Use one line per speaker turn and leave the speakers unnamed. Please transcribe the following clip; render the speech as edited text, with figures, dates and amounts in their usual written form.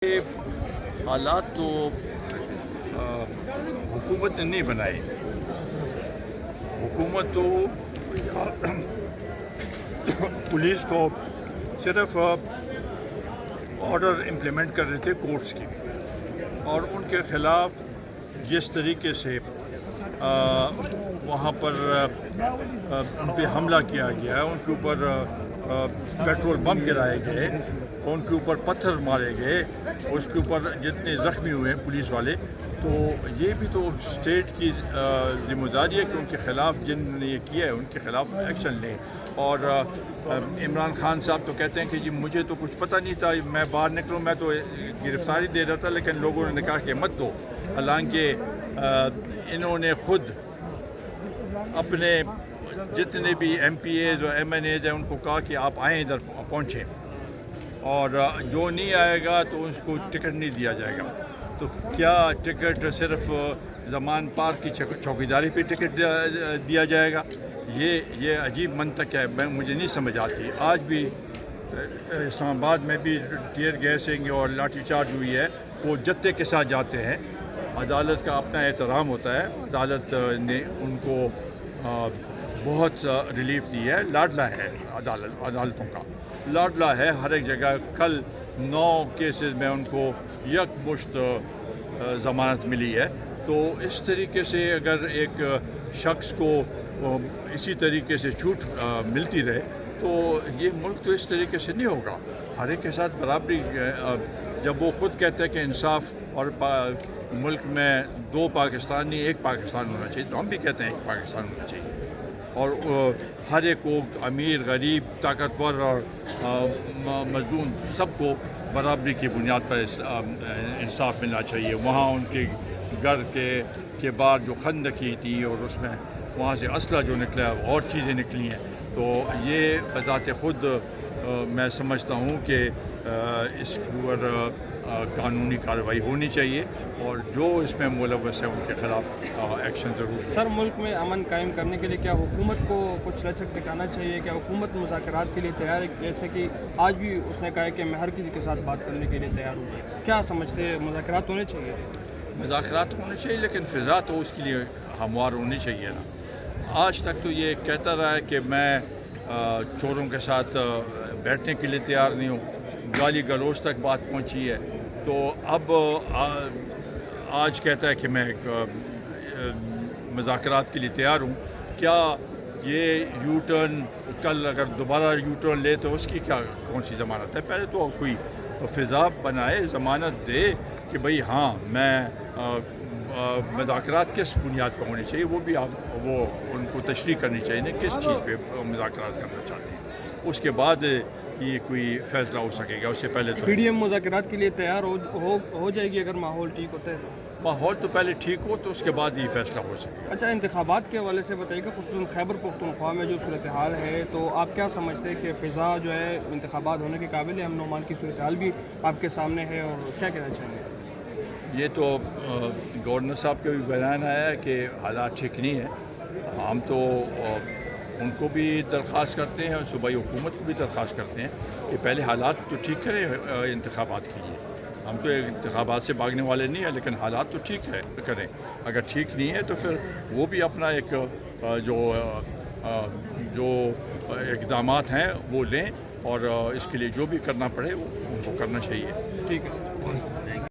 یہ حالات تو حکومت نے نہیں بنائے. حکومت تو پولیس تو صرف آرڈر امپلیمنٹ کر رہے تھے کورٹس کی، اور ان کے خلاف جس طریقے سے وہاں پر ان پہ حملہ کیا گیا، ان کے اوپر پیٹرول بم گرائے گئے، ان کے اوپر پتھر مارے گئے، اس کے اوپر جتنے زخمی ہوئے ہیں پولیس والے، تو یہ بھی تو اسٹیٹ کی ذمہ داری ہے کہ ان کے خلاف جن نے یہ کیا ہے ان کے خلاف ایکشن لیں. اور عمران خان صاحب تو کہتے ہیں کہ جی مجھے تو کچھ پتہ نہیں تھا، میں باہر نکلوں میں تو گرفتاری دے رہا تھا، لیکن لوگوں نے کہا کہ مت دو. حالانکہ انہوں نے خود اپنے جتنے بھی ایم پی ایز اور ایم این ایز ہیں ان کو کہا کہ آپ آئیں ادھر پہنچیں، اور جو نہیں آئے گا تو اس کو ٹکٹ نہیں دیا جائے گا. تو کیا ٹکٹ صرف زمان پارک کی چوکیداری پہ ٹکٹ دیا جائے گا؟ یہ عجیب منطق ہے، مجھے نہیں سمجھ آتی. آج بھی اسلام آباد میں بھی ٹیئر گیسنگ اور لاٹھی چارج ہوئی ہے، وہ جتے کے ساتھ جاتے ہیں. عدالت کا اپنا احترام ہوتا ہے، عدالت نے ان کو بہت ریلیف دی ہے. لاڈلا ہے عدالتوں کا، لاڈلا ہے ہر ایک جگہ. کل 9 کیسز میں ان کو یک مشت ضمانت ملی ہے. تو اس طریقے سے اگر ایک شخص کو اسی طریقے سے چھوٹ ملتی رہے تو یہ ملک تو اس طریقے سے نہیں ہوگا. ہر ایک کے ساتھ برابری. جب وہ خود کہتے ہیں کہ انصاف اور ملک میں 2 پاکستان نہیں 1 پاکستان ہونا چاہیے، تو ہم بھی کہتے ہیں 1 پاکستان ہونا چاہیے. اور ہر ایک کو، امیر غریب طاقتور اور مظلوم، سب کو برابری کی بنیاد پر انصاف ملنا چاہیے. وہاں ان کے گھر کے باہر جو خندقی تھی اور اس میں وہاں سے اسلحہ جو نکلا اور چیزیں نکلی ہیں، تو یہ بذات خود میں سمجھتا ہوں کہ اس پر قانونی کارروائی ہونی چاہیے، اور جو اس میں ملوث ہے ان کے خلاف ایکشن ضرور.
سر، ملک میں امن قائم کرنے کے لیے کیا حکومت کو کچھ لچک دکھانا چاہیے؟ کیا حکومت مذاکرات کے لیے تیار ہے؟ جیسے کہ آج بھی اس نے کہا ہے کہ میں ہر کسی کے ساتھ بات کرنے کے لیے تیار ہوں. کیا سمجھتے ہیں، مذاکرات ہونے چاہیے؟
مذاکرات ہونے چاہیے، لیکن فضا تو اس کے لیے ہموار ہونی چاہیے نا. آج تک تو یہ کہتا رہا ہے کہ میں چوروں کے ساتھ بیٹھنے کے لیے تیار نہیں ہوں. گالی گلوچ تک بات پہنچی ہے. تو اب آج کہتا ہے کہ میں مذاکرات کے لیے تیار ہوں. کیا یہ یو ٹرن کل اگر دوبارہ یو ٹرن لے تو اس کی کون سی ضمانت ہے؟ پہلے تو کوئی فضا بنائے، ضمانت دے کہ بھئی ہاں میں مذاکرات کس بنیاد پر ہونی چاہیے، وہ بھی وہ ان کو تشریح کرنی چاہیے نا کس چیز پہ مذاکرات کرنا چاہتے ہیں. اس کے بعد یہ کوئی فیصلہ ہو سکے گا. اس سے پہلے تو
پی ڈی ایم مذاکرات کے لیے تیار ہو جائے گی اگر ماحول ٹھیک ہوتا ہے تو؟
ماحول تو پہلے ٹھیک ہو تو اس کے بعد یہ فیصلہ ہو سکے گا.
اچھا، انتخابات کے حوالے سے بتائیے کہ خصوصاً خیبر پختونخوا میں جو صورتحال ہے، تو آپ کیا سمجھتے ہیں کہ فضا جو ہے انتخابات ہونے کے قابل ہے؟ امن و امان کی صورتحال بھی آپ کے سامنے ہے، اور کیا کہنا چاہیں گے؟
یہ تو گورنر صاحب کا بھی بیان آیا ہے کہ حالات ٹھیک نہیں ہیں. ہم تو ان کو بھی درخواست کرتے ہیں اور صوبائی حکومت کو بھی درخواست کرتے ہیں کہ پہلے حالات تو ٹھیک کریں انتخابات کے لیے. ہم تو انتخابات سے بھاگنے والے نہیں ہیں، لیکن حالات تو ٹھیک ہے کریں. اگر ٹھیک نہیں ہے تو پھر وہ بھی اپنا ایک جو اقدامات ہیں وہ لیں، اور اس کے لیے جو بھی کرنا پڑے وہ ان کو کرنا چاہیے.
ٹھیک ہے سر.